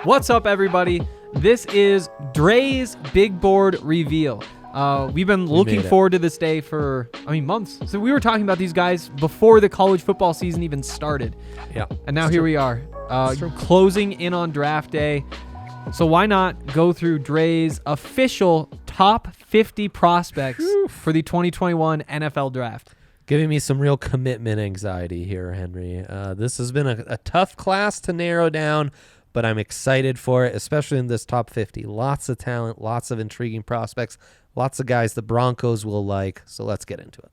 What's up, everybody? This is Dre's Big Board Reveal. We've been looking forward to this day for, months. So we were talking about these guys before the college football season even started. Yeah. And now here we are, closing in on draft day. So why not go through Dre's official top 50 prospects for the 2021 NFL Draft? Giving me some real commitment anxiety here, Henry. This has been a tough class to narrow down, but I'm excited for it, especially in this top 50. Lots of talent, lots of intriguing prospects, lots of guys the Broncos will like. So let's get into it.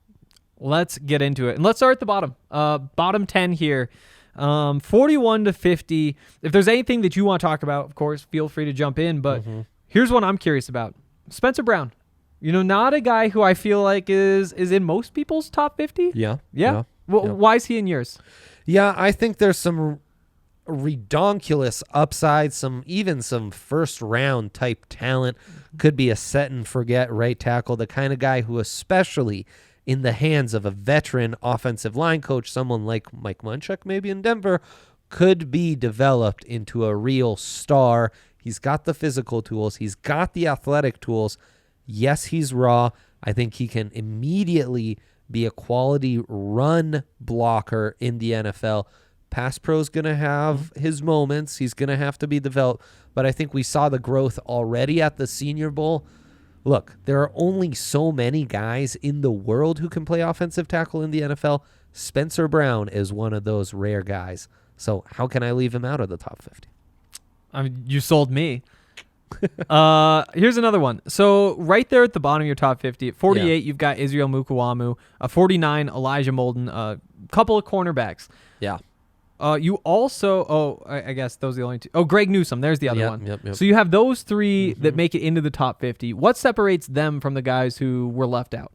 Let's get into it. And let's start at the bottom. Bottom 10 here. 41 to 50. If there's anything that you want to talk about, of course, feel free to jump in. But here's what I'm curious about. Spencer Brown. Not a guy who I feel like is in most people's top 50. Yeah. Why is he in yours? Yeah, I think there's some redonkulous upside, even some first round type talent. Could be a set and forget right tackle, the kind of guy who, especially in the hands of a veteran offensive line coach, someone like Mike Munchak maybe in Denver, could be developed into a real star. He's got the physical tools. He's got the athletic tools. Yes, he's raw. I think he can immediately be a quality run blocker in the NFL. Pass pro's going to have his moments. He's going to have to be developed. But I think we saw the growth already at the Senior Bowl. Look, there are only so many guys in the world who can play offensive tackle in the NFL. Spencer Brown is one of those rare guys. So how can I leave him out of the top 50? You sold me. Here's another one. So right there at the bottom of your top 50, at 48, you've got Israel Mukuamu. 49, Elijah Molden. A couple of cornerbacks. Yeah. You also, I guess those are the only two. Oh, Greg Newsome. There's the other one. Yep. So you have those three that make it into the top 50. What separates them from the guys who were left out?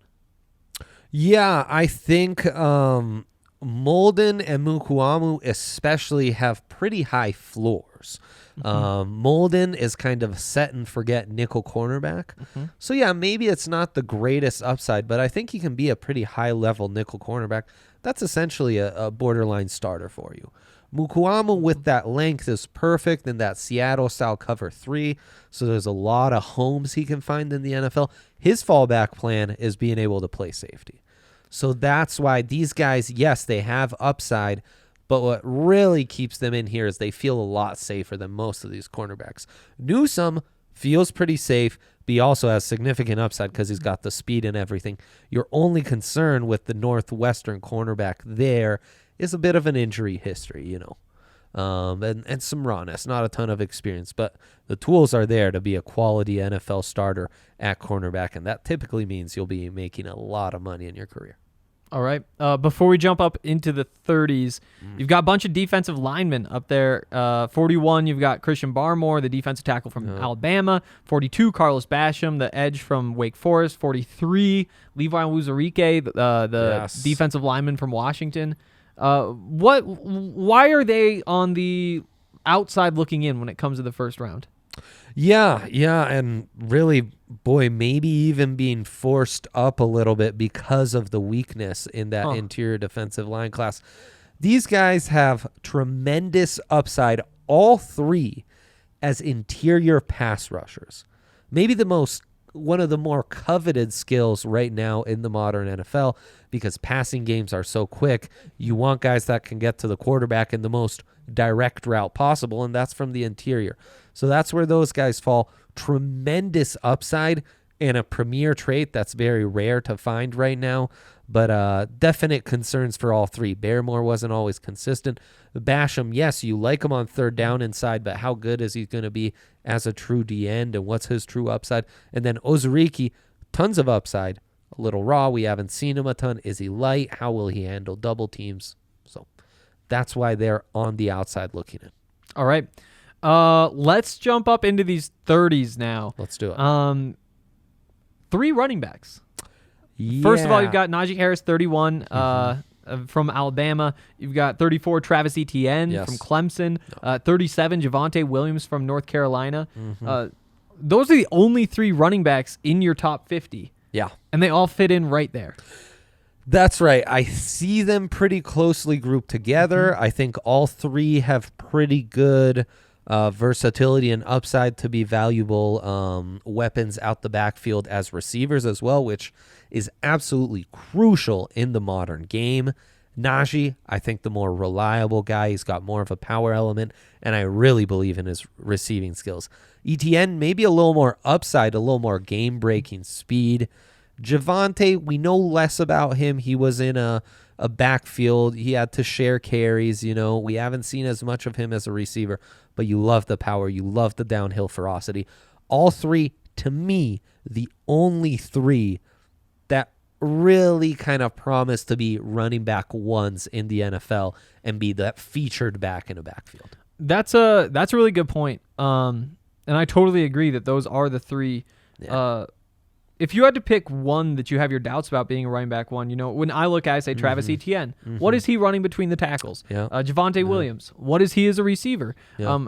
Yeah, I think Molden and Mukuamu especially have pretty high floors. Molden is kind of set and forget nickel cornerback. So yeah, maybe it's not the greatest upside, but I think he can be a pretty high level nickel cornerback. That's essentially a borderline starter for you. Mukuamu with that length is perfect in that Seattle style cover 3. So there's a lot of homes he can find in the NFL. His fallback plan is being able to play safety. So that's why these guys, yes, they have upside, but what really keeps them in here is they feel a lot safer than most of these cornerbacks. Newsome feels pretty safe, but he also has significant upside because he's got the speed and everything. Your only concern with the Northwestern cornerback there is a bit of an injury history, and some rawness, not a ton of experience, but the tools are there to be a quality NFL starter at cornerback, and that typically means you'll be making a lot of money in your career. All right. Before we jump up into the 30s, you've got a bunch of defensive linemen up there. 41, you've got Christian Barmore, the defensive tackle from Alabama. 42, Carlos Basham, the edge from Wake Forest. 43, Levi Onwuzurike, the defensive lineman from Washington. Why are they on the outside looking in when it comes to the first round? Yeah, and really, boy, maybe even being forced up a little bit because of the weakness in that interior defensive line class. These guys have tremendous upside, all three, as interior pass rushers. Maybe one of the more coveted skills right now in the modern NFL because passing games are so quick. You want guys that can get to the quarterback in the most direct route possible, and that's from the interior. So that's where those guys fall. Tremendous upside and a premier trait that's very rare to find right now, but definite concerns for all three. Barmore wasn't always consistent. Basham, yes, you like him on third down inside, but how good is he going to be as a true D end, and what's his true upside? And then Ozuriki, tons of upside, a little raw. We haven't seen him a ton. Is he light? How will he handle double teams? So that's why they're on the outside looking in. All right. Let's jump up into these 30s now. Let's do it. 3 running backs. Yeah. First of all, you've got Najee Harris, 31, from Alabama. You've got 34, Travis Etienne from Clemson. 37, Javonte Williams from North Carolina. Those are the only 3 running backs in your top 50. Yeah. And they all fit in right there. That's right. I see them pretty closely grouped together. I think all 3 have pretty good versatility and upside to be valuable weapons out the backfield as receivers as well, which is absolutely crucial in the modern game. Najee, I think the more reliable guy. He's got more of a power element, and I really believe in his receiving skills. ETN, maybe a little more upside, a little more game-breaking speed. Javonte, we know less about him. He was in a backfield. He had to share carries. We haven't seen as much of him as a receiver, but you love the power. You love the downhill ferocity. All three, to me, the only three that really kind of promise to be running back ones in the NFL and be that featured back in a backfield. That's a really good point. And I totally agree that those are the three. Yeah. If you had to pick one that you have your doubts about being a running back one, when I look at it, I say Travis Etienne. What is he running between the tackles? Yeah. Javonte Williams, what is he as a receiver? Yeah.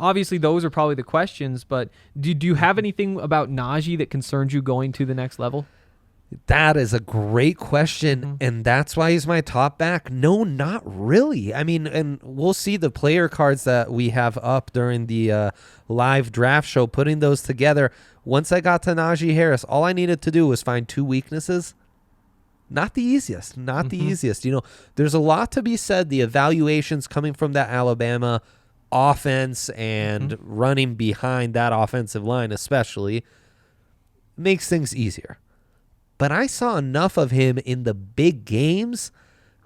Obviously those are probably the questions, but do you have anything about Najee that concerns you going to the next level? That is a great question, and that's why he's my top back. No, not really. And we'll see the player cards that we have up during the live draft show, putting those together. Once I got to Najee Harris, all I needed to do was find two weaknesses. Not the easiest. There's a lot to be said. The evaluations coming from that Alabama offense and running behind that offensive line especially makes things easier. But I saw enough of him in the big games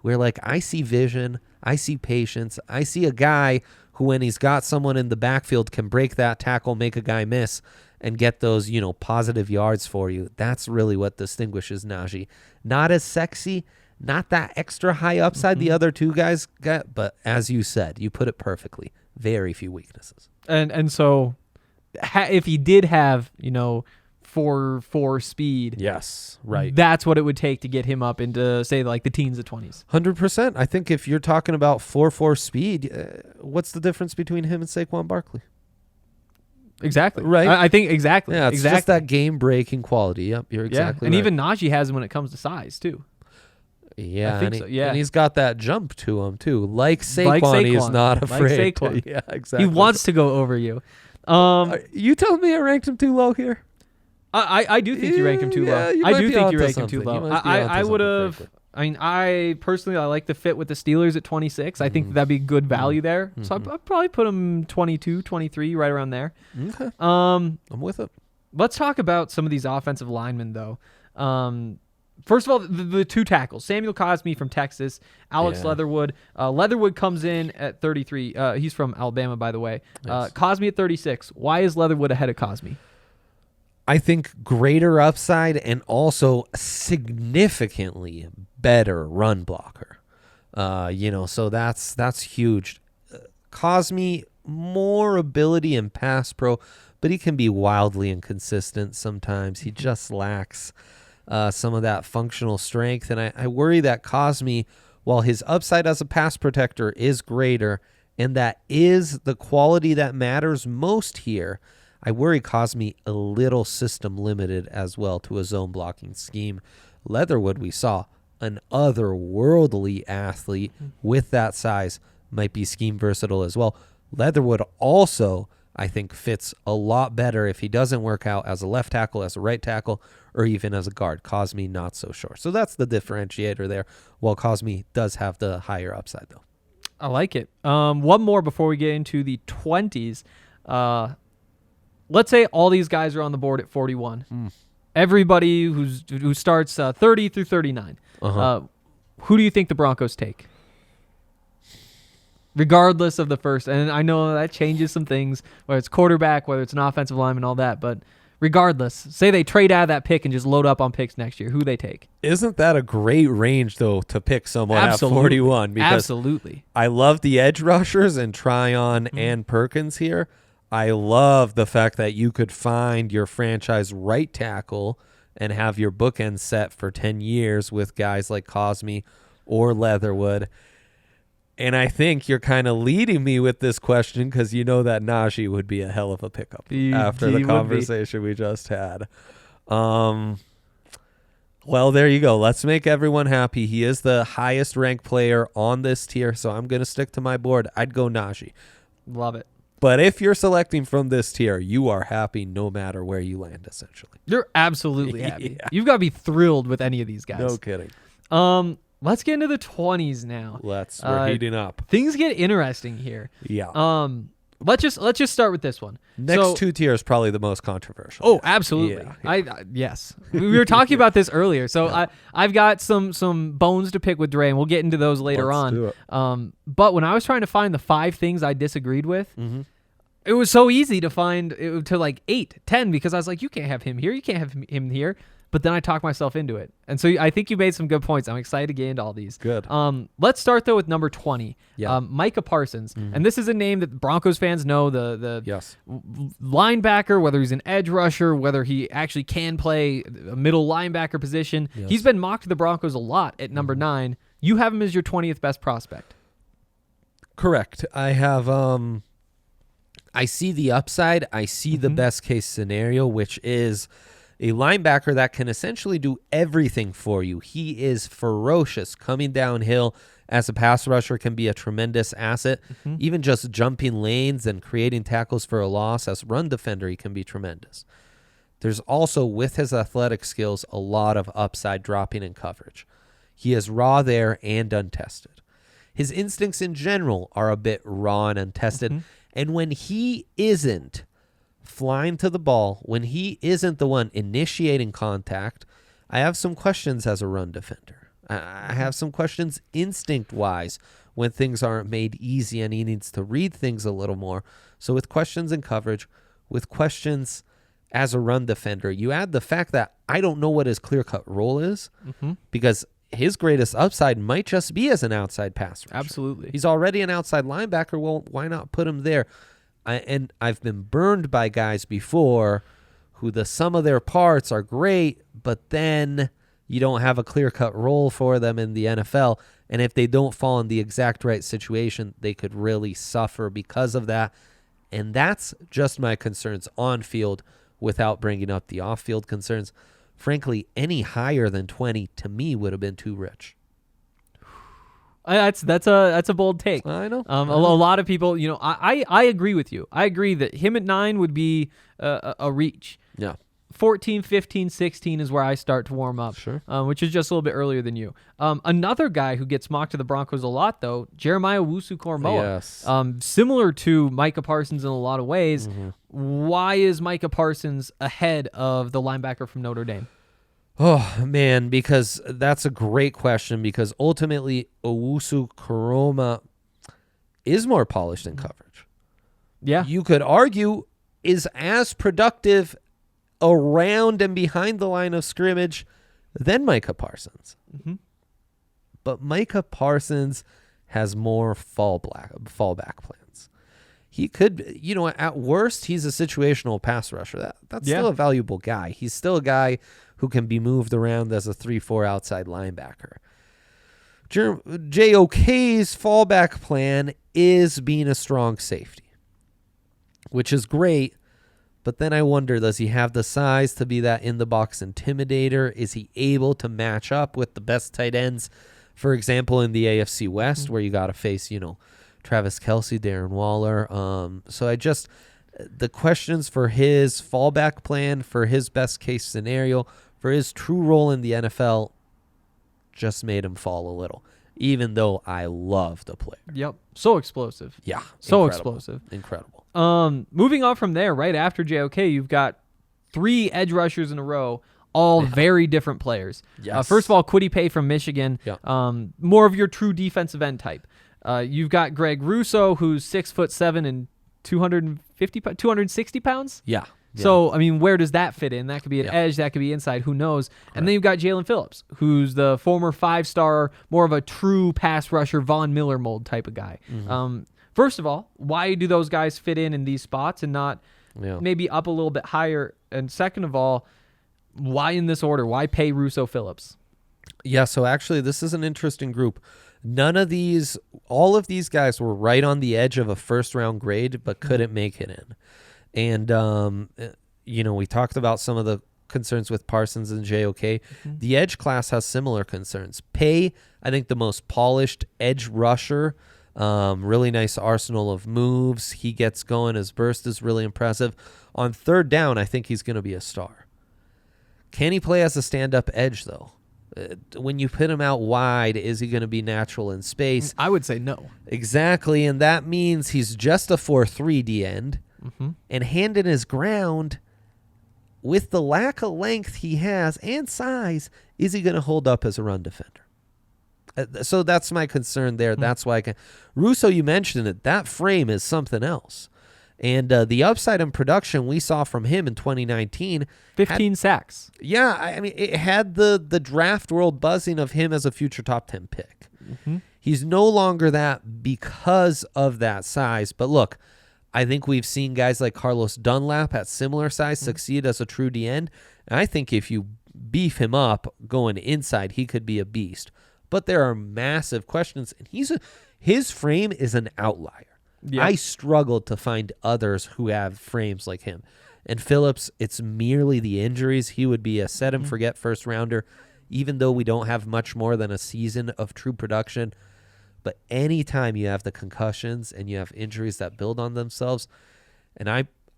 where, I see vision, I see patience, I see a guy who, when he's got someone in the backfield, can break that tackle, make a guy miss, and get those, positive yards for you. That's really what distinguishes Najee. Not as sexy, not that extra high upside the other two guys got, but as you said, you put it perfectly. Very few weaknesses. And so, if he did have, 4.4 speed. Yes, right. That's what it would take to get him up into, say, the teens to 20s. 100%. I think if you're talking about 4.4 speed, what's the difference between him and Saquon Barkley? Exactly. Right. I think exactly. Yeah, it's exactly. just that game-breaking quality. Yep, you're exactly and right. even Najee has him when it comes to size, too. Yeah, I think so. Yeah. And he's got that jump to him, too. Like Saquon, he's not afraid. Saquon. Yeah, exactly. He wants to go over you. You telling me I ranked him too low here? I do think you ranked him too low. I do think you ranked him too low. I would have. I personally like the fit with the Steelers at 26. I think that'd be good value there. So I'd probably put him 22, 23, right around there. Okay. I'm with it. Let's talk about some of these offensive linemen, though. First of all, the two tackles. Samuel Cosmi from Texas, Alex Leatherwood. Leatherwood comes in at 33. He's from Alabama, by the way. Nice. Cosmi at 36. Why is Leatherwood ahead of Cosmi? I think greater upside and also significantly better run blocker. So that's huge. Cosmi, more ability in pass pro, but he can be wildly inconsistent sometimes. He just lacks some of that functional strength. And I worry that Cosmi, while his upside as a pass protector is greater, and that is the quality that matters most here, I worry Cosmi a little system limited as well to a zone blocking scheme. Leatherwood, we saw an otherworldly athlete with that size, might be scheme versatile as well. Leatherwood also, I think, fits a lot better if he doesn't work out as a left tackle, as a right tackle, or even as a guard. Cosmi, not so sure. So that's the differentiator there, while Cosmi does have the higher upside, though. I like it. One more before we get into the 20s. Let's say all these guys are on the board at 41. Everybody who starts 30 through 39. Who do you think the Broncos take? Regardless of the first. And I know that changes some things, whether it's quarterback, whether it's an offensive lineman, all that. But regardless, say they trade out of that pick and just load up on picks next year. Who they take? Isn't that a great range, though, to pick someone at 41? Because Absolutely. I love the edge rushers and Tryon and Perkins here. I love the fact that you could find your franchise right tackle and have your bookend set for 10 years with guys like Cosmi or Leatherwood. And I think you're kind of leading me with this question because you know that Najee would be a hell of a pickup after the conversation we just had. Well, there you go. Let's make everyone happy. He is the highest ranked player on this tier, so I'm going to stick to my board. I'd go Najee. Love it. But if you're selecting from this tier, you are happy no matter where you land, essentially. You're absolutely happy. Yeah. You've got to be thrilled with any of these guys. No kidding. Let's get into the 20s now. We're heating up. Things get interesting here. Yeah. Let's just start with this one. Next two tiers probably the most controversial. Oh, absolutely. Yeah. Yes. We were talking about this earlier. So I've got some bones to pick with Dre, and we'll get into those later Let's on. do it. But when I was trying to find the 5 things I disagreed with, it was so easy to find to like 8, 10, because I was like, you can't have him here. You can't have him here. But then I talked myself into it. And so I think you made some good points. I'm excited to get into all these. Good. Let's start, though, with number 20, Yeah. Micah Parsons. And this is a name that Broncos fans know, the Yes. linebacker, whether he's an edge rusher, whether he actually can play a middle linebacker position. Yes. He's been mocked to the Broncos a lot at number 9. You have him as your 20th best prospect. Correct. I have I see the upside. I see the best case scenario, which is a linebacker that can essentially do everything for you. He is ferocious coming downhill as a pass rusher, can be a tremendous asset. Even just jumping lanes and creating tackles for a loss as run defender, he can be tremendous. There's also, with his athletic skills, a lot of upside dropping in coverage. He is raw there and untested. His instincts in general are a bit raw and untested. And when he isn't flying to the ball, when he isn't the one initiating contact, I have some questions as a run defender. I have some questions instinct-wise when things aren't made easy and he needs to read things a little more. So with questions in coverage, with questions as a run defender, you add the fact that I don't know what his clear-cut role is because his greatest upside might just be as an outside pass rusher. Absolutely. He's already an outside linebacker. Well, why not put him there? And I've been burned by guys before who the sum of their parts are great, but then you don't have a clear-cut role for them in the NFL. And if they don't fall in the exact right situation, they could really suffer because of that. And that's just my concerns on field without bringing up the off-field concerns. Frankly, any higher than 20 to me would have been too rich. That's a bold take. I know. A lot of people, I agree with you. I agree that him at 9 would be a reach. Yeah. 14, 15, 16 is where I start to warm up. Sure. Which is just a little bit earlier than you. Another guy who gets mocked to the Broncos a lot, though, Jeremiah Owusu-Koramoah. Yes. Similar to Micah Parsons in a lot of ways. Why is Micah Parsons ahead of the linebacker from Notre Dame? Oh, man, because that's a great question, because ultimately Owusu-Koramoah is more polished in coverage. Yeah. You could argue is as productive around and behind the line of scrimmage than Micah Parsons. But Micah Parsons has more fallback plans. He could, at worst, he's a situational pass rusher. That's still a valuable guy. He's still a guy who can be moved around as a 3-4 outside linebacker. JOK's fallback plan is being a strong safety, which is great. But then I wonder, does he have the size to be that in-the-box intimidator? Is he able to match up with the best tight ends, for example, in the AFC West, where you got to face, Travis Kelce, Darren Waller? So the questions for his fallback plan, for his best-case scenario, for his true role in the NFL just made him fall a little, even though I love the player. Yep. So explosive. Yeah. So explosive. Incredible. Moving on from there, right after JOK, you've got 3 edge rushers in a row, all very different players. Yes. First of all, Kwity Paye from Michigan, Yeah. more of your true defensive end type. You've got Greg Rousseau, who's 6'7" and 260 pounds. Yeah. So, where does that fit in? That could be an edge. That could be inside. Who knows? Correct. And then you've got Jalen Phillips, who's the former 5-star, more of a true pass rusher, Von Miller mold type of guy. First of all, why do those guys fit in these spots and not maybe up a little bit higher? And second of all, why in this order? Why Paye, Rousseau, Phillips? Yeah, so actually this is an interesting group. All of these guys were right on the edge of a first-round grade but couldn't make it in. And, we talked about some of the concerns with Parsons and JOK. The edge class has similar concerns. Paye, I think the most polished edge rusher, Really nice arsenal of moves. He gets going. His burst is really impressive. On third down, I think he's going to be a star. Can he play as a stand-up edge, though? When you put him out wide, is he going to be natural in space? I would say no. Exactly, and that means he's just a 4-3 D end. And hand in his ground, with the lack of length he has and size, is he going to hold up as a run defender? So that's my concern there. That's why I can. Russo, you mentioned it. That frame is something else. And the upside in production we saw from him in 2019. 15 sacks. Yeah, I mean, it had the draft world buzzing of him as a future top 10 pick. He's no longer that because of that size. But look, I think we've seen guys like Carlos Dunlap at similar size succeed as a true D end. And I think if you beef him up going inside, he could be a beast. But there are massive questions, and his frame is an outlier. Yeah. I struggled to find others who have frames like him. And Phillips, it's merely the injuries. He would be a set-and-forget first-rounder, even though we don't have much more than a season of true production. But anytime you have the concussions and you have injuries that build on themselves, and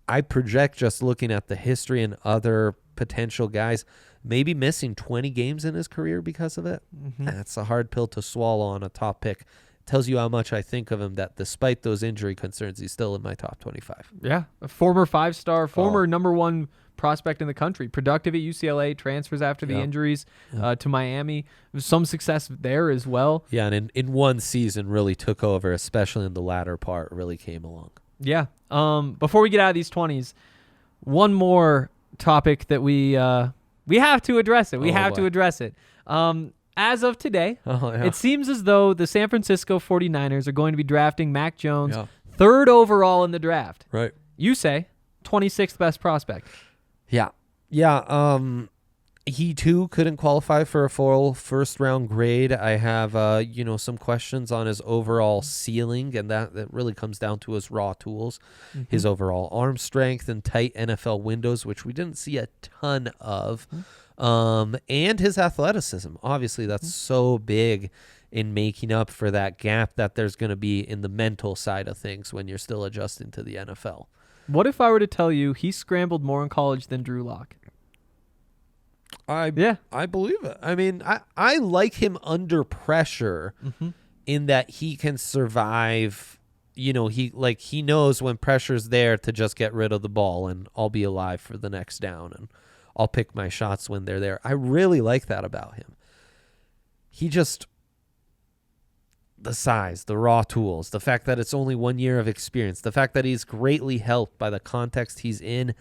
I project just looking at the history and other potential guys, maybe missing 20 games in his career because of it. That's a hard pill to swallow on a top pick. Tells you how much I think of him, that despite those injury concerns, he's still in my top 25. Yeah, a former 5-star, former number 1 prospect in the country, productive at UCLA, transfers after the injuries to Miami. Some success there as well. Yeah, and in one season really took over, especially in the latter part, really came along. Yeah. Before we get out of these 20s, one more topic that we have to address it. We have to address it. As of today, it seems as though the San Francisco 49ers are going to be drafting Mac Jones 3rd overall in the draft. Right. You say 26th best prospect. Yeah. Yeah. He too couldn't qualify for a full first-round grade. I have some questions on his overall ceiling, and that really comes down to his raw tools, his overall arm strength and tight NFL windows, which we didn't see a ton of. And his athleticism. Obviously, that's so big in making up for that gap that there's going to be in the mental side of things when you're still adjusting to the NFL. What if I were to tell you he scrambled more in college than Drew Lock? I believe it. I mean, I like him under pressure in that he can survive. He knows when pressure's there to just get rid of the ball and I'll be alive for the next down and I'll pick my shots when they're there. I really like that about him. The size, the raw tools, the fact that it's only 1 year of experience, the fact that he's greatly helped by the context he's in.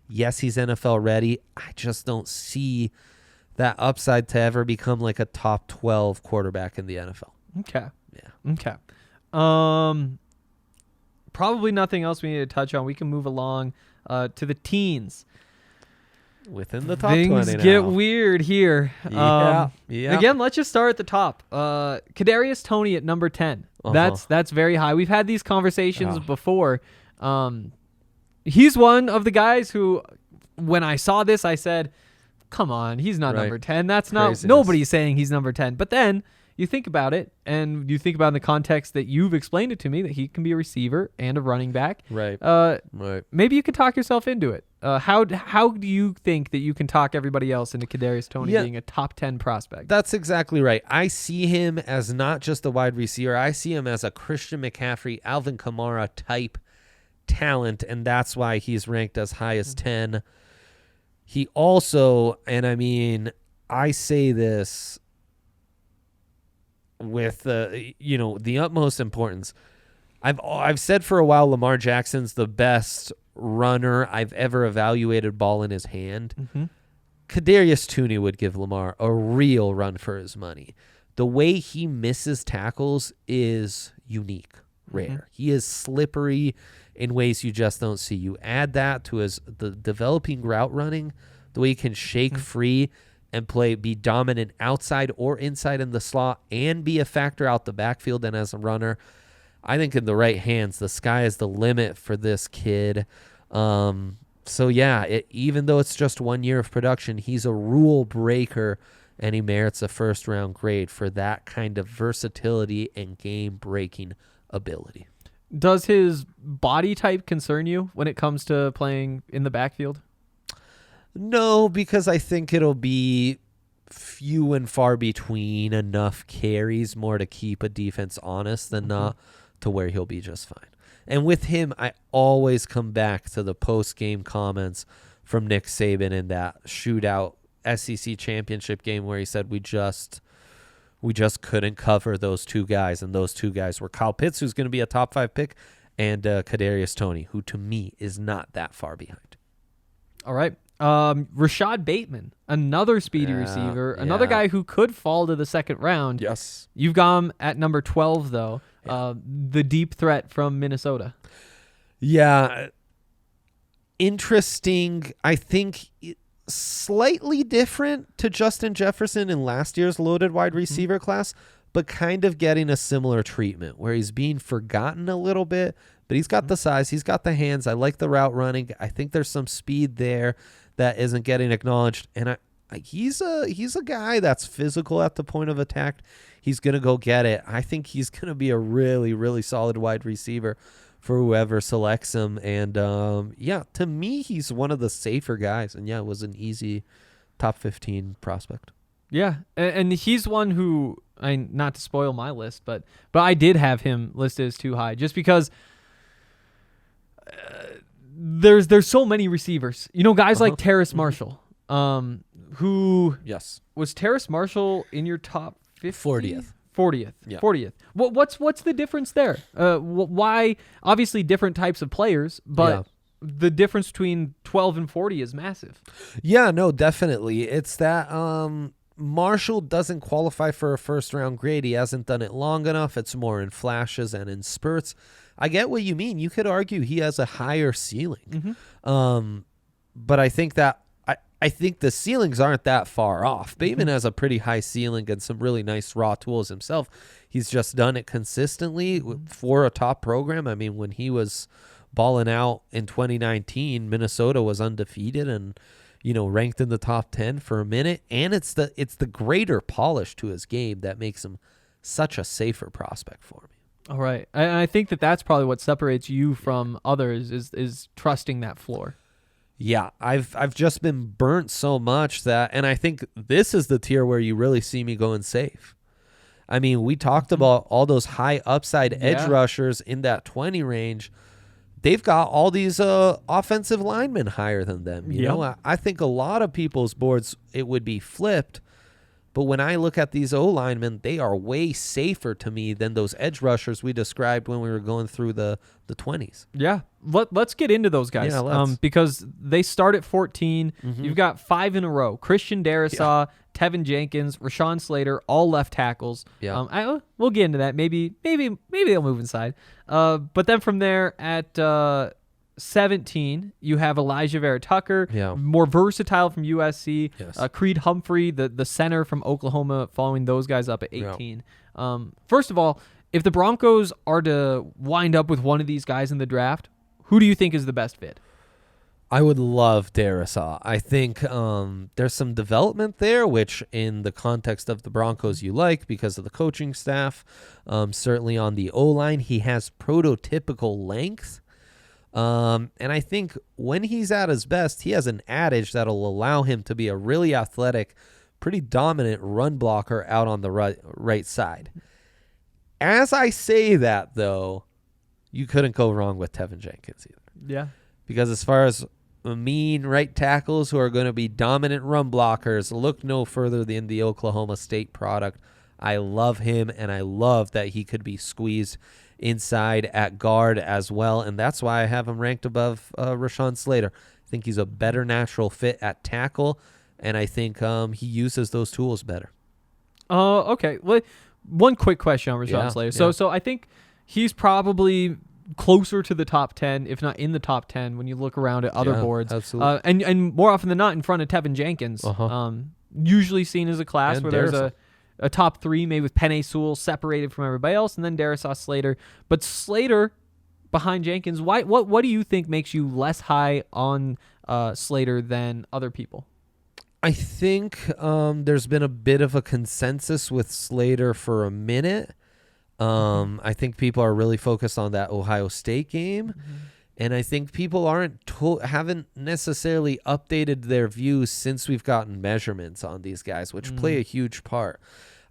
Yes, he's NFL ready. I just don't see that upside to ever become like a top 12 quarterback in the NFL. Okay. Yeah. Okay. Probably nothing else we need to touch on. We can move along to the teens. Within the top 20 now. Things get weird here. Yeah. Again, let's just start at the top. Kadarius Toney at number 10. That's very high. We've had these conversations before. He's one of the guys who, when I saw this, I said, come on, he's not number 10. That's not, nobody's saying he's number 10. But then you think about it, and you think about in the context that you've explained it to me, that he can be a receiver and a running back. Right. Maybe you could talk yourself into it. How do you think that you can talk everybody else into Kadarius Toney being a top 10 prospect? That's exactly right. I see him as not just a wide receiver. I see him as a Christian McCaffrey, Alvin Kamara type talent, and that's why he's ranked as high as 10. He also, and I mean, I say this with the utmost importance. I've said for a while Lamar Jackson's the best runner I've ever evaluated ball in his hand. Kadarius Toney would give Lamar a real run for his money. The way he misses tackles is unique, rare. He is slippery in ways you just don't see. You add that to the developing route running, the way he can shake free and be dominant outside or inside in the slot and be a factor out the backfield and as a runner. I think in the right hands, the sky is the limit for this kid. Even though it's just 1 year of production, he's a rule breaker, and he merits a first-round grade for that kind of versatility and game-breaking ability. Does his body type concern you when it comes to playing in the backfield? No, because I think it'll be few and far between enough carries more to keep a defense honest than not to where he'll be just fine. And with him, I always come back to the post-game comments from Nick Saban in that shootout SEC championship game where he said we just couldn't cover those two guys, and those two guys were Kyle Pitts, who's going to be a top 5 pick, and Kadarius Toney, who to me is not that far behind. All right. Rashad Bateman, another speedy receiver, another guy who could fall to the second round. Yes. You've got him at number 12, though. The deep threat from Minnesota. Yeah. Interesting. I think slightly different to Justin Jefferson in last year's loaded wide receiver class, but kind of getting a similar treatment where he's being forgotten a little bit, but he's got the size, he's got the hands. I like the route running. I think there's some speed there that isn't getting acknowledged, and he's a guy that's physical at the point of attack. He's going to go get it. I think he's going to be a really, really solid wide receiver for whoever selects him. And, to me, he's one of the safer guys. And, it was an easy top 15 prospect. Yeah, and he's one who, not to spoil my list, but I did have him listed as too high just because there's so many receivers. Guys like Terrace Marshall, who was Terrace Marshall in your top 50? 40th. Yeah. 40th. What's the difference there? Why? Obviously, different types of players, but the difference between 12 and 40 is massive. Yeah, no, definitely. It's that Marshall doesn't qualify for a first-round grade. He hasn't done it long enough. It's more in flashes and in spurts. I get what you mean. You could argue he has a higher ceiling. But I think that I think the ceilings aren't that far off. Bateman has a pretty high ceiling and some really nice raw tools himself. He's just done it consistently for a top program. I mean, when he was balling out in 2019, Minnesota was undefeated and ranked in the top 10 for a minute. And it's the greater polish to his game that makes him such a safer prospect for me. All right. I think that's probably what separates you from others is trusting that floor. Yeah, I've just been burnt so much and I think this is the tier where you really see me going safe. I mean, we talked about all those high upside edge rushers in that 20 range. They've got all these offensive linemen higher than them. You know, I think a lot of people's boards, it would be flipped. But when I look at these O-linemen, they are way safer to me than those edge rushers we described when we were going through the 20s. Yeah. Let's get into those guys because they start at 14. You've got 5 in a row. Christian Darrisaw, Tevin Jenkins, Rashawn Slater, all left tackles. Yeah. We'll get into that. Maybe they'll move inside. But then from there at 17, you have Elijah Vera Tucker, more versatile from USC. Creed Humphrey, the center from Oklahoma, following those guys up at 18. First of all, if the Broncos are to wind up with one of these guys in the draft, who do you think is the best fit? I would love Darrisaw. I think there's some development there, which in the context of the Broncos you like because of the coaching staff. Certainly on the O-line, he has prototypical length. And I think when he's at his best, he has an adage that'll allow him to be a really athletic, pretty dominant run blocker out on the right side. As I say that, though, you couldn't go wrong with Tevin Jenkins either. Yeah. Because as far as mean right tackles who are going to be dominant run blockers, look no further than the Oklahoma State product. I love him, and I love that he could be squeezed inside at guard as well, and that's why I have him ranked above Rashawn Slater. I think he's a better natural fit at tackle, and I think he uses those tools better. Okay. Well, one quick question on Rashawn Slater. So I think he's probably closer to the top 10, if not in the top 10, when you look around at other boards. Absolutely. And more often than not in front of Tevin Jenkins. Usually seen as a class and where there's a top 3, maybe with Penei Sewell separated from everybody else, and then Darrisaw Slater. But Slater behind Jenkins, what do you think makes you less high on Slater than other people? I think there's been a bit of a consensus with Slater for a minute. I think people are really focused on that Ohio State game. And I think people haven't necessarily updated their views since we've gotten measurements on these guys, which play a huge part.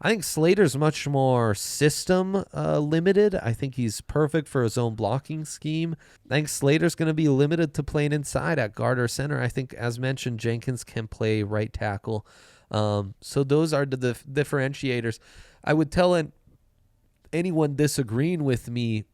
I think Slater's much more system limited. I think he's perfect for his own blocking scheme. I think Slater's going to be limited to playing inside at guard or center. I think, as mentioned, Jenkins can play right tackle. So those are the differentiators. I would tell anyone disagreeing with me,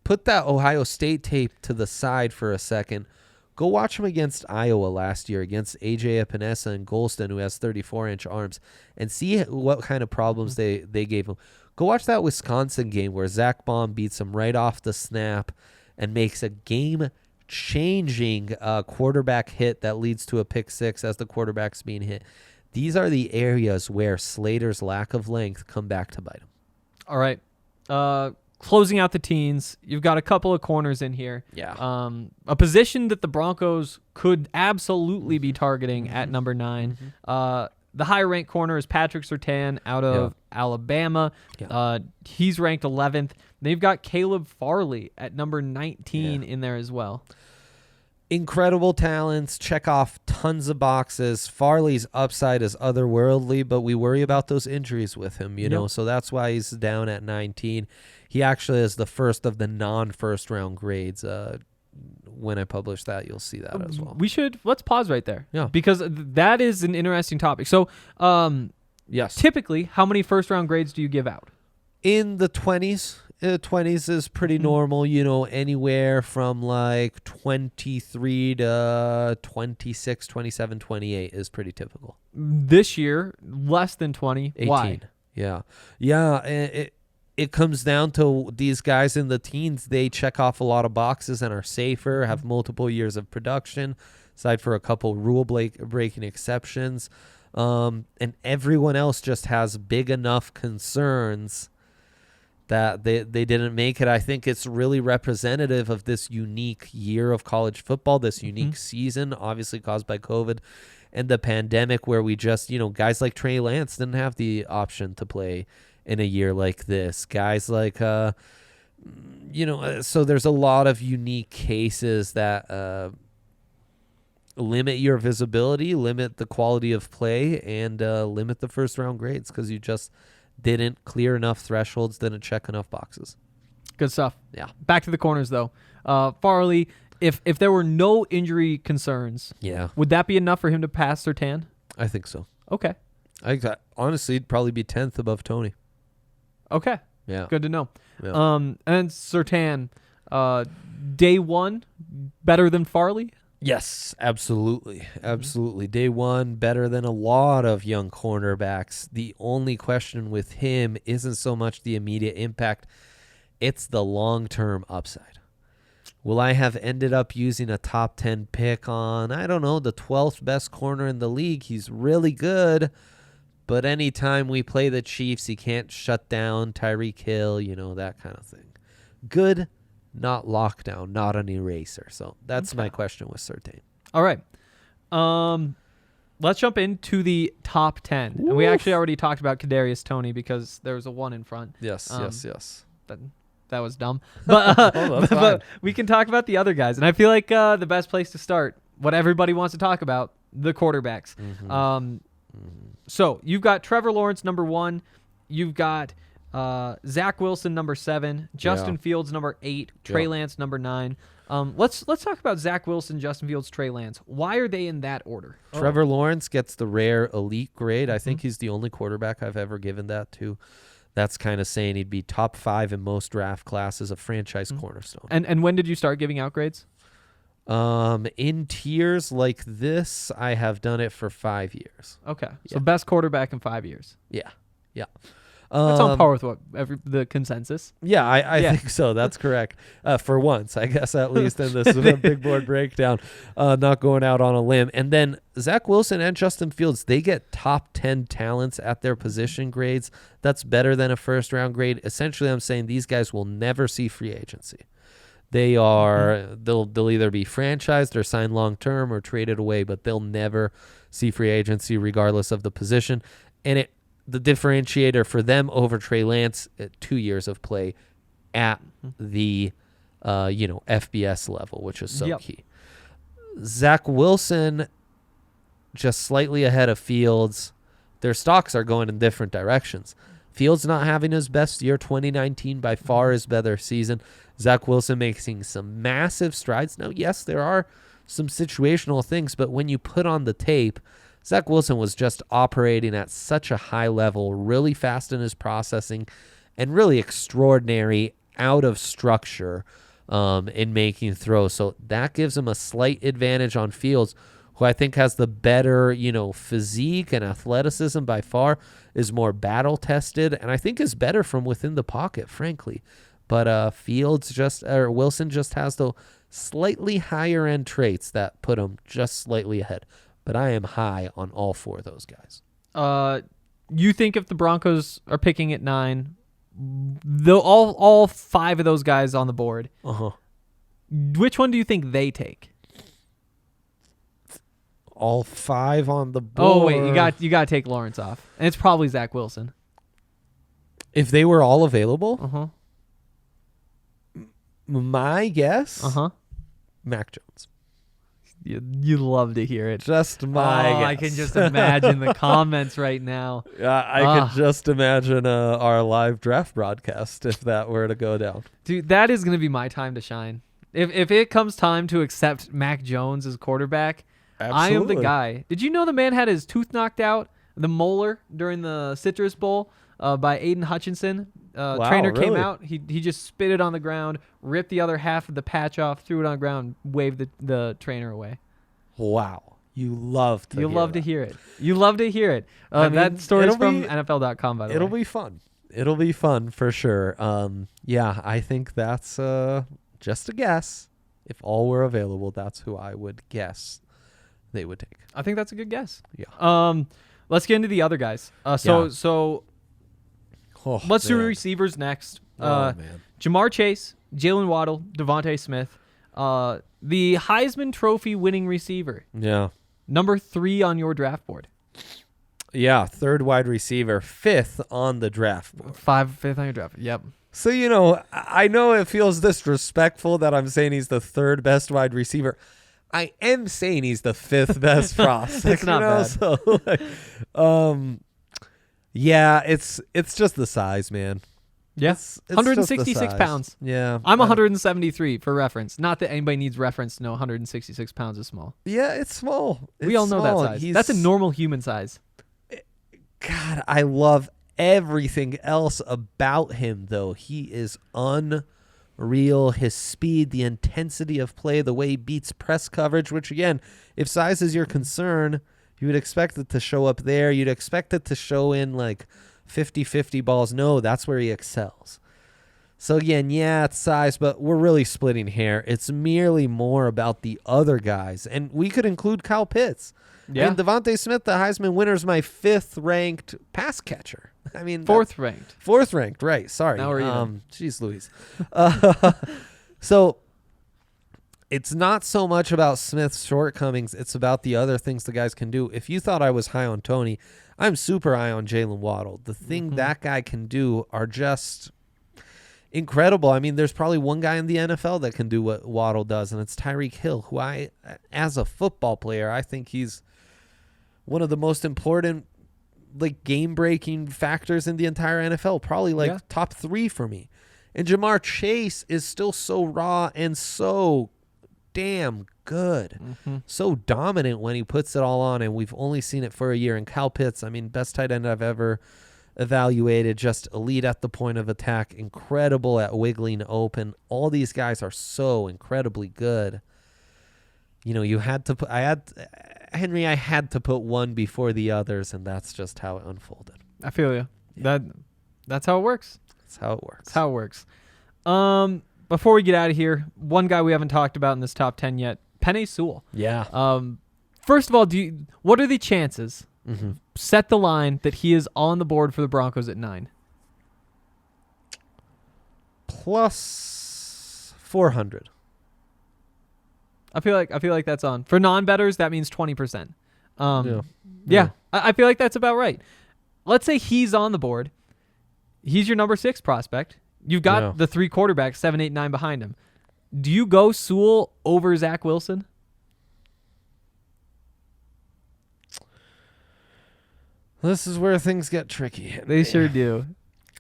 put that Ohio State tape to the side for a second. Go watch him against Iowa last year, against A.J. Epinesa and Golston, who has 34-inch arms, and see what kind of problems they gave him. Go watch that Wisconsin game where Zach Baum beats him right off the snap and makes a game-changing quarterback hit that leads to a pick six as the quarterback's being hit. These are the areas where Slater's lack of length come back to bite him. All right. Closing out the teens, you've got a couple of corners in here. Yeah. A position that the Broncos could absolutely be targeting at number 9. The higher-ranked corner is Patrick Surtain out of Alabama. Yeah. He's ranked 11th. They've got Caleb Farley at number 19 in there as well. Incredible talents, check off tons of boxes. Farley's upside is otherworldly, but we worry about those injuries with him, you know, so that's why he's down at 19. He actually is the first of the non-first round grades. When I publish that, you'll see that as well. Let's pause right there. Yeah. Because that is an interesting topic. So, yes. Typically, how many first round grades do you give out? In the 20s. 20s is pretty normal, you know, anywhere from like 23 to 26, 27, 28 is pretty typical. This year, less than 20. 18. Why? Yeah. It comes down to these guys in the teens. They check off a lot of boxes and are safer, have multiple years of production, aside for a couple rule-breaking exceptions. And everyone else just has big enough concerns that they didn't make it. I think it's really representative of this unique year of college football, this unique season, obviously caused by COVID and the pandemic, where we just, you know, guys like Trey Lance didn't have the option to play in a year like this. Guys like, so there's a lot of unique cases that limit your visibility, limit the quality of play, and limit the first round grades because you just didn't clear enough thresholds, didn't check enough boxes. Good stuff. Yeah. Back to the corners, though. Farley, if there were no injury concerns, would that be enough for him to pass Surtain? I think so. Okay. I think that, honestly, he'd probably be 10th above Tony. Okay. Yeah. Good to know. Yeah. And Surtain, day one, better than Farley? Yes, absolutely. Absolutely. Day one, better than a lot of young cornerbacks. The only question with him isn't so much the immediate impact, it's the long-term upside. Will I have ended up using a top 10 pick on, I don't know, the 12th best corner in the league? He's really good, but anytime we play the Chiefs, he can't shut down Tyreek Hill, you know, that kind of thing. Good, not lockdown, not an eraser. So that's my question with Surtain. All right. Let's jump into the top 10. And we actually already talked about Kadarius Toney because there was a 1 in front. Yes. That was dumb. But, but we can talk about the other guys. And I feel like the best place to start, what everybody wants to talk about, the quarterbacks. So you've got Trevor Lawrence, number 1. You've got Zach Wilson, number 7. Justin Fields, number 8. Trey Lance, number 9. Let's talk about Zach Wilson, Justin Fields, Trey Lance. Why are they in that order? Trevor Lawrence gets the rare elite grade. I think he's the only quarterback I've ever given that to. That's kind of saying he'd be top 5 in most draft classes, a franchise cornerstone. And when did you start giving out grades? In tiers like this, I have done it for 5 years. Okay. So best quarterback in 5 years. Yeah. That's on par with the consensus. Yeah, I think so. That's correct. For once, I guess, at least in this big board breakdown, not going out on a limb. And then Zach Wilson and Justin Fields, they get top 10 talents at their position grades. That's better than a first round grade. Essentially, I'm saying these guys will never see free agency. They are they'll either be franchised or signed long term or traded away, but they'll never see free agency regardless of the position. And the differentiator for them over Trey Lance at 2 years of play at the FBS level, which is so key. Zach Wilson just slightly ahead of Fields. Their stocks are going in different directions. Fields not having his best year. 2019 by far his better season. Zach Wilson making some massive strides. Now, yes, there are some situational things, but when you put on the tape, Zach Wilson was just operating at such a high level, really fast in his processing, and really extraordinary out of structure in making throws. So that gives him a slight advantage on Fields, who I think has the better, physique and athleticism by far, is more battle tested, and I think is better from within the pocket, frankly. But Wilson just has the slightly higher end traits that put him just slightly ahead. But I am high on all four of those guys. You think if the Broncos are picking at 9, all 5 of those guys on the board, which one do you think they take? All 5 on the board. Oh wait, you got to take Lawrence off, and it's probably Zach Wilson. If they were all available, my guess, Mac Jones. You love to hear it. Just my guess. I can just imagine the comments right now. I could just imagine our live draft broadcast if that were to go down. Dude, that is going to be my time to shine. If it comes time to accept Mac Jones as quarterback, absolutely. I am the guy. Did you know the man had his tooth knocked out, the molar, during the Citrus Bowl by Aiden Hutchinson? Wow, trainer really? came out. He just spit it on the ground, ripped the other half of the patch off, threw it on the ground, waved the trainer away. Wow. You love to hear it. You love to hear it. That story's from NFL.com, by the way. It'll be fun. It'll be fun for sure. I think that's just a guess. If all were available, that's who I would guess they would take. I think that's a good guess. Yeah. Let's get into the other guys. Let's do receivers next. Man. Jamar Chase, Jalen Waddle, Devontae Smith, the Heisman Trophy winning receiver. Yeah. Number 3 on your draft board. Yeah, 3rd wide receiver, 5th on the draft board. 5th on your draft. Yep. So, I know it feels disrespectful that I'm saying he's the 3rd best wide receiver. I am saying he's the 5th best prospect. It's not bad. So, yeah, it's just the size, man. Yeah, it's 166 pounds. Yeah. I'm 173 for reference. Not that anybody needs reference to know 166 pounds is small. Yeah, it's small. We all know that size. That's a normal human size. God, I love everything else about him, though. He is unreal. His speed, the intensity of play, the way he beats press coverage, which, again, if size is your concern, you would expect it to show up there. You'd expect it to show in, 50-50 balls. No, that's where he excels. So, again, yeah, it's size, but we're really splitting hair. It's merely more about the other guys. And we could include Kyle Pitts. Yeah. And Devontae Smith, the Heisman winner, is my 5th-ranked pass catcher. 4th ranked. 4th ranked, right. Sorry. Now we're even. Jeez Louise. So it's not so much about Smith's shortcomings. It's about the other things the guys can do. If you thought I was high on Tony, I'm super high on Jalen Waddle. The thing that guy can do are just incredible. There's probably one guy in the NFL that can do what Waddle does, and it's Tyreek Hill, who as a football player, I think he's one of the most important game-breaking factors in the entire NFL, probably top 3 for me. And Jamar Chase is still so raw and so damn good, so dominant when he puts it all on, and we've only seen it for a year. And Kyle Pitts, best tight end I've ever evaluated, just elite at the point of attack, incredible at wiggling open. All these guys are so incredibly good. You had to put I had to put one before the others, and that's just how it unfolded. I feel you. Yeah. That's how it works. That's how it works. That's how it works. Before we get out of here, one guy we haven't talked about in this top 10 yet, Penei Sewell. Yeah. First of all, what are the chances? Set the line that he is on the board for the Broncos at 9. Plus 400. I feel like that's on. For non-bettors, that means 20%. Yeah. I feel like that's about right. let's say he's on the board. He's your number 6 prospect. You've got the 3 quarterbacks, 7, 8, 9 behind him. Do you go Sewell over Zach Wilson? This is where things get tricky. They sure do.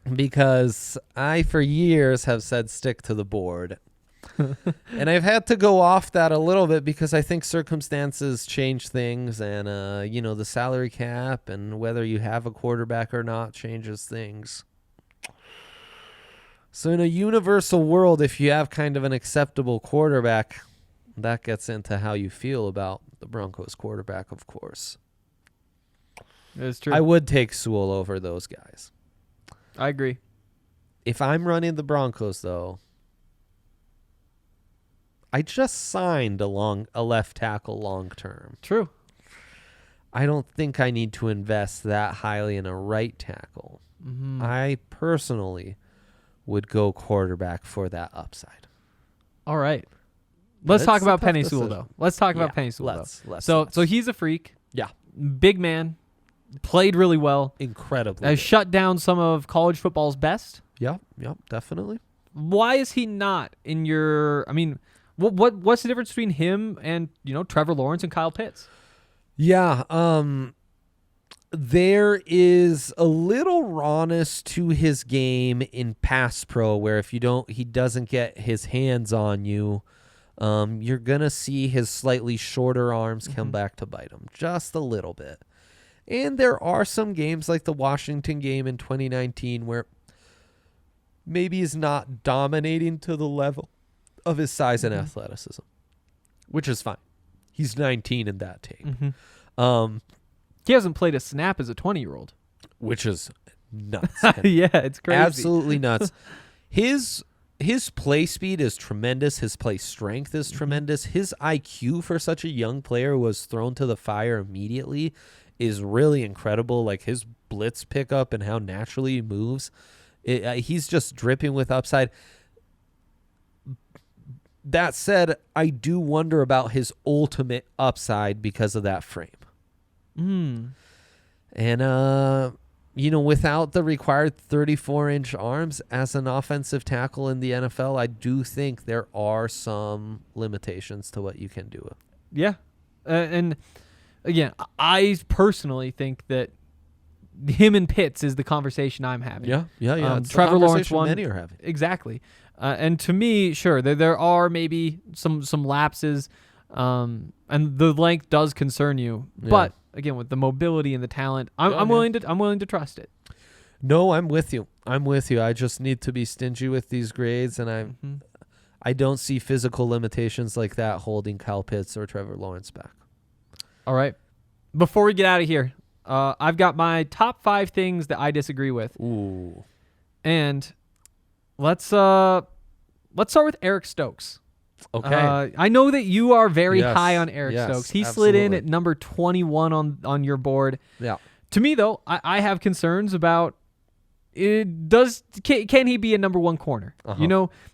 Because I, for years, have said stick to the board. And I've had to go off that a little bit because I think circumstances change things, and the salary cap and whether you have a quarterback or not changes things. So in a universal world, if you have kind of an acceptable quarterback, that gets into how you feel about the Broncos quarterback, of course. It's true. I would take Sewell over those guys. I agree. If I'm running the Broncos, though, I just signed a left tackle long term. True. I don't think I need to invest that highly in a right tackle. Mm-hmm. I personally would go quarterback for that upside. All right. Let's talk about Penei decision. Sewell, though. Let's talk about Penei Sewell, though. So he's a freak. Yeah. Big man. Played really well. Incredibly. Has shut down some of college football's best. Yep, definitely. Why is he not in your... I mean, what's the difference between him and, Trevor Lawrence and Kyle Pitts? Yeah, there is a little rawness to his game in pass pro where if he doesn't get his hands on you, you're going to see his slightly shorter arms come back to bite him just a little bit. And there are some games like the Washington game in 2019 where maybe he's not dominating to the level of his size and athleticism, which is fine. He's 19 in that tape. Mm-hmm. He hasn't played a snap as a 20-year-old. Which is nuts. Yeah, it's crazy. Absolutely nuts. His play speed is tremendous. His play strength is tremendous. His IQ for such a young player who was thrown to the fire immediately is really incredible. Like his blitz pickup and how naturally he moves. He's just dripping with upside. That said, I do wonder about his ultimate upside because of that frame. And, without the required 34-inch arms as an offensive tackle in the NFL, I do think there are some limitations to what you can do. Yeah. And, again, I personally think that him and Pitts is the conversation I'm having. Yeah. It's Trevor Lawrence one. Many are having. Exactly. And to me, sure, there are maybe some lapses, and the length does concern you. Yeah. But again, with the mobility and the talent, I'm willing to trust it. No, I'm with you. I just need to be stingy with these grades, and I don't see physical limitations like that holding Kyle Pitts or Trevor Lawrence back. All right. Before we get out of here, I've got my top 5 things that I disagree with. Ooh. And let's start with Eric Stokes. Okay. I know that you are very high on Eric Stokes. He slid in at number 21 on your board. Yeah. To me, though, I have concerns about can he be a number 1 corner?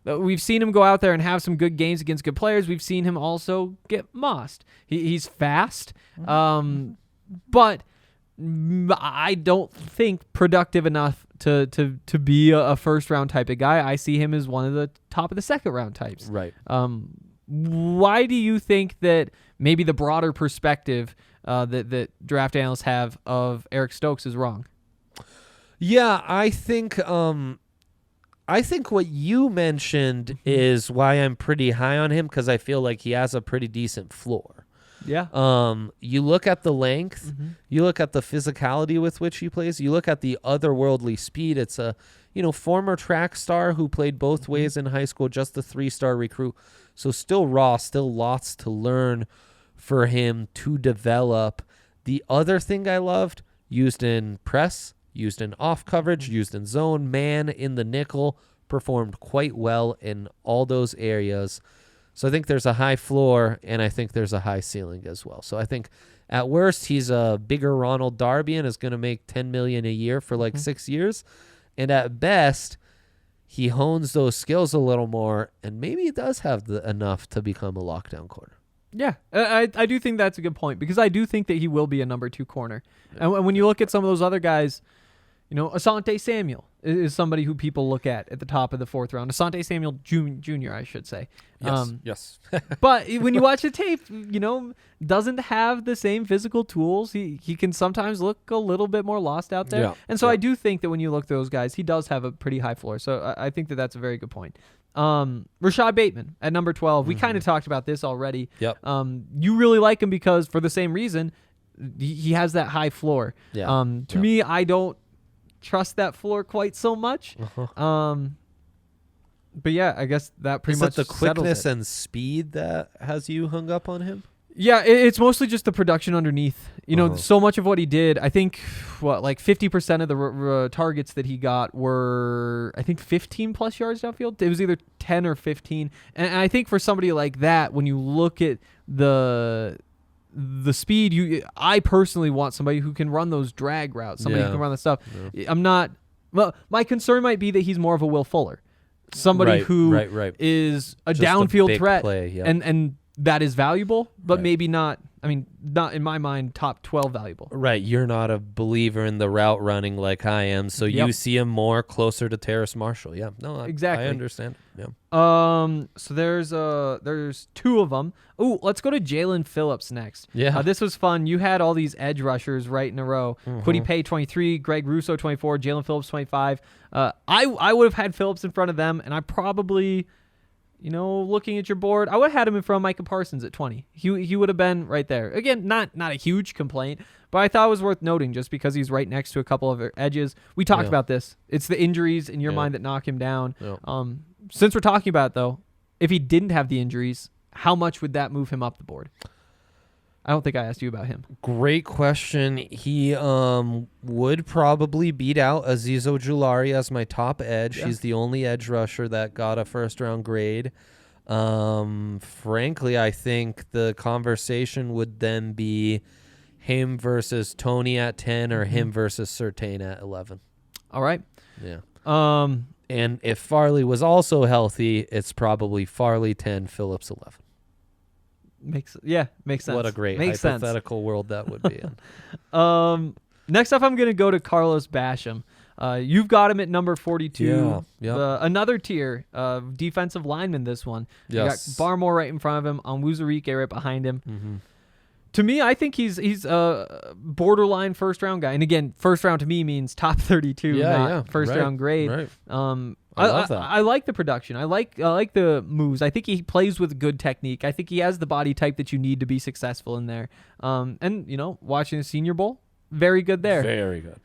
We've seen him go out there and have some good games against good players. We've seen him also get mossed. He's fast, but I don't think productive enough to be a first round type of guy. I see him as one of the top of the second round types. Right. Why do you think that maybe the broader perspective that draft analysts have of Eric Stokes is wrong? Yeah, I think what you mentioned is why I'm pretty high on him, because I feel like he has a pretty decent floor. Yeah. You look at the length, you look at the physicality with which he plays, you look at the otherworldly speed. It's a, former track star who played both ways in high school, just a 3-star recruit. So still raw, still lots to learn for him to develop. The other thing I loved, used in press, used in off coverage, used in zone, man in the nickel, performed quite well in all those areas. So I think there's a high floor, and I think there's a high ceiling as well. So I think at worst, he's a bigger Ronald Darby and is going to make $10 million a year for 6 years. And at best, he hones those skills a little more, and maybe he does have enough to become a lockdown corner. Yeah, I do think that's a good point, because I do think that he will be a number 2 corner. Yeah. And when you look at some of those other guys, Asante Samuel is somebody who people look at the top of the 4th round. Asante Samuel Jr., I should say. Yes. But when you watch the tape, doesn't have the same physical tools. He can sometimes look a little bit more lost out there. Yeah. And so I do think that when you look at those guys, he does have a pretty high floor. So I think that that's a very good point. Rashad Bateman at number 12. We kind of talked about this already. Yep. You really like him because for the same reason, he has that high floor. Yeah. To me, I don't trust that floor quite so much. But yeah, I guess that pretty much Is it the quickness settles it. and speed that has you hung up on him? Yeah, it's mostly just the production underneath. So much of what he did, I think, 50% of the targets that he got were, I think, 15-plus yards downfield. It was either 10 or 15. And I think for somebody like that, when you look at the speed, I personally want somebody who can run those drag routes, somebody who can run the stuff. Yeah. My concern might be that he's more of a Will Fuller. Somebody who is a just downfield a threat, play, and that is valuable, but maybe not. I mean, not in my mind, top 12 valuable. Right. You're not a believer in the route running like I am, so you see him more closer to Terrace Marshall. Yeah. No, exactly. I understand. Yeah. So there's 2 of them. Oh, let's go to Jalen Phillips next. Yeah. This was fun. You had all these edge rushers right in a row. Kwity Paye 23, Greg Russo 24, Jalen Phillips 25. I would have had Phillips in front of them, and I probably, looking at your board, I would have had him in front of Micah Parsons at 20. He would have been right there. Again, not a huge complaint, but I thought it was worth noting just because he's right next to a couple of edges. We talked about this. It's the injuries in your mind that knock him down. Yeah. Since we're talking about it, though, if he didn't have the injuries, how much would that move him up the board? I don't think I asked you about him. Great question. He would probably beat out Azeez Ojulari as my top edge. Yeah. He's the only edge rusher that got a first-round grade. Frankly, I think the conversation would then be him versus Tony at 10 or him versus Surtain at 11. All right. Yeah. And if Farley was also healthy, it's probably Farley 10, Phillips 11. Makes sense. What a great hypothetical world that would be in. Next up, I'm going to go to Carlos Basham. You've got him at number 42. Yeah. Another tier of defensive lineman, this one. Yes. You got Barmore right in front of him, Onwuzurike right behind him. To me, I think he's a borderline first-round guy. And again, first round to me means top 32, not first-round grade. Right. I love that. I like the production. I like the moves. I think he plays with good technique. I think he has the body type that you need to be successful in there. And, watching the Senior Bowl, very good there. Very good.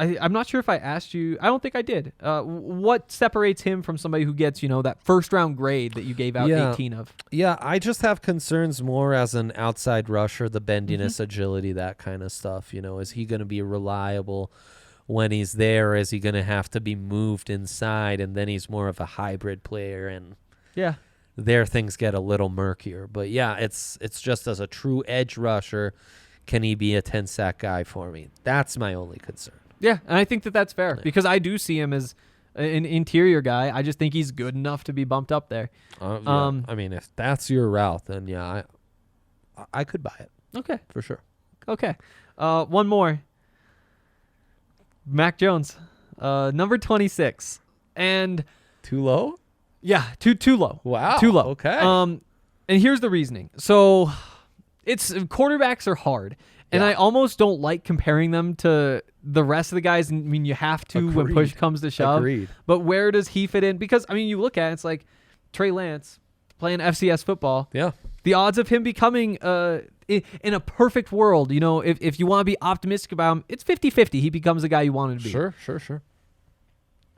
I'm not sure if I asked you. I don't think I did. What separates him from somebody who gets, that first-round grade that you gave out 18 of? Yeah, I just have concerns more as an outside rusher, the bendiness, agility, that kind of stuff. Is he going to be reliable when he's there? Or is he going to have to be moved inside, and then he's more of a hybrid player? And there things get a little murkier. But, yeah, it's just as a true edge rusher, can he be a 10-sack guy for me? That's my only concern. Yeah, and I think that that's fair because I do see him as an interior guy. I just think he's good enough to be bumped up there. I mean, if that's your route, then I could buy it. Okay. For sure. Okay. One more. Mac Jones, number 26. And too low? Yeah, too low. Wow. Too low. Okay. And here's the reasoning. So quarterbacks are hard. And I almost don't like comparing them to the rest of the guys. I mean, you have to when push comes to shove. Agreed. But where does he fit in? Because, you look at it, it's like Trey Lance playing FCS football. Yeah. The odds of him becoming, in a perfect world, if you want to be optimistic about him, it's 50-50. He becomes the guy you wanted to be. Sure.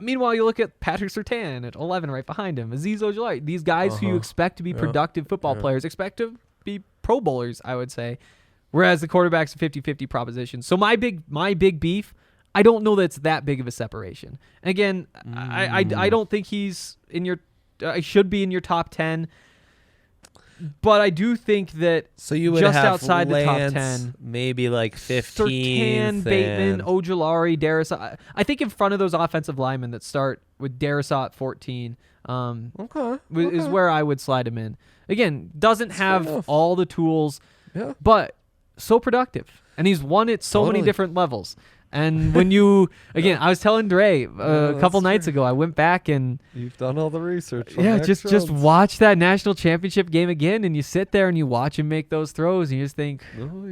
Meanwhile, you look at Patrick Surtain at 11 right behind him. Azeez Ojulari. These guys who you expect to be productive football players, expect to be Pro Bowlers, I would say. Whereas the quarterback's a 50-50 proposition. So my big beef, I don't know that it's that big of a separation. And again, I don't think he's in your should be in your top 10. But I do think that so you would just have outside Lance, the top 10, maybe like 15. Surtain, Bateman, Ojulari, Darrisaw. I think in front of those offensive linemen that start with Darrisaw at 14, is where I would slide him in. Again, doesn't have all the tools, but so productive, and he's won at so many different levels. And when you, again, I was telling Dre a couple nights ago, I went back and you've done all the research. Yeah, just watch that national championship game again, and you sit there and you watch him make those throws, and you just think,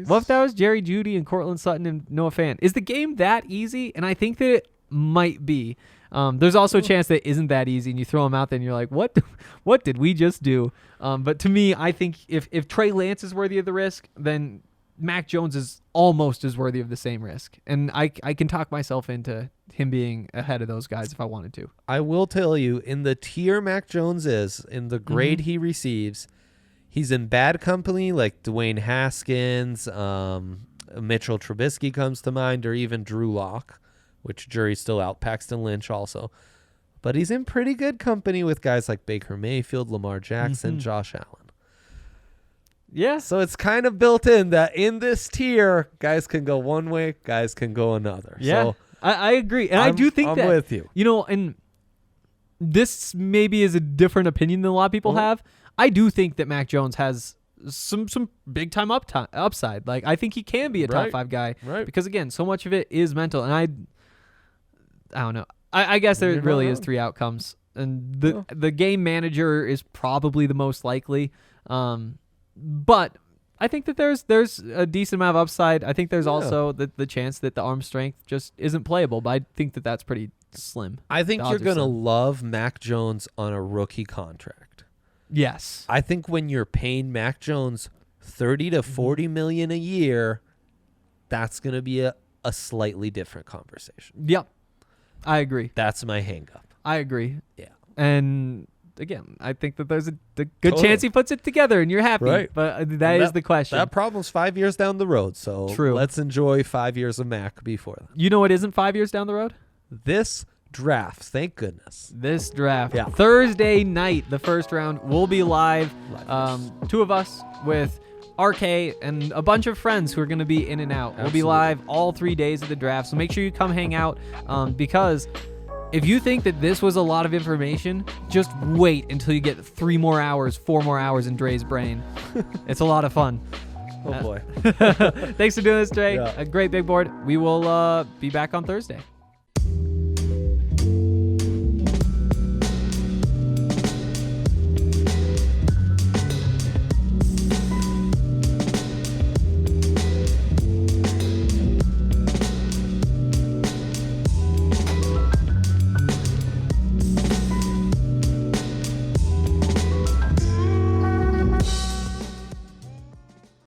what if that was Jerry Jeudy and Cortland Sutton and Noah Fant? Is the game that easy? And I think that it might be. There's also a chance that it isn't that easy, and you throw him out there, and you're like, what did we just do? But to me, I think if Trey Lance is worthy of the risk, then Mac Jones is almost as worthy of the same risk. And I can talk myself into him being ahead of those guys if I wanted to. I will tell you, in the tier Mac Jones is, in the grade he receives, he's in bad company like Dwayne Haskins, Mitchell Trubisky comes to mind, or even Drew Lock, which jury's still out, Paxton Lynch also. But he's in pretty good company with guys like Baker Mayfield, Lamar Jackson, Josh Allen. Yeah. So it's kind of built in that in this tier, guys can go one way, guys can go another. Yeah, so I agree. And I do think that, I'm with you. You know, and this maybe is a different opinion than a lot of people have. I do think that Mac Jones has some big time upside. Like, I think he can be a top 5 guy. Right. Because, again, so much of it is mental. And I don't know. I guess there really is 3 outcomes. And the game manager is probably the most likely. But I think that there's a decent amount of upside. I think there's also the chance that the arm strength just isn't playable, but I think that that's pretty slim. I think you're going to love Mac Jones on a rookie contract. Yes. I think when you're paying Mac Jones $30 to $40 million a year, that's going to be a slightly different conversation. Yep. I agree. That's my hang up. I agree. Yeah. And again, I think that there's a good chance he puts it together and you're happy. Right. But that is the question. That problem's 5 years down the road. So let's enjoy 5 years of Mac before that. You know what isn't 5 years down the road? This draft. Thank goodness. This draft. Yeah. Thursday night, the first round will be live. 2 of us with RK and a bunch of friends who are going to be in and out. Absolutely. We'll be live all 3 days of the draft. So make sure you come hang out because if you think that this was a lot of information, just wait until you get 4 more hours in Dre's brain. It's a lot of fun. Oh, boy. Thanks for doing this, Dre. Yeah. A great big board. We will be back on Thursday.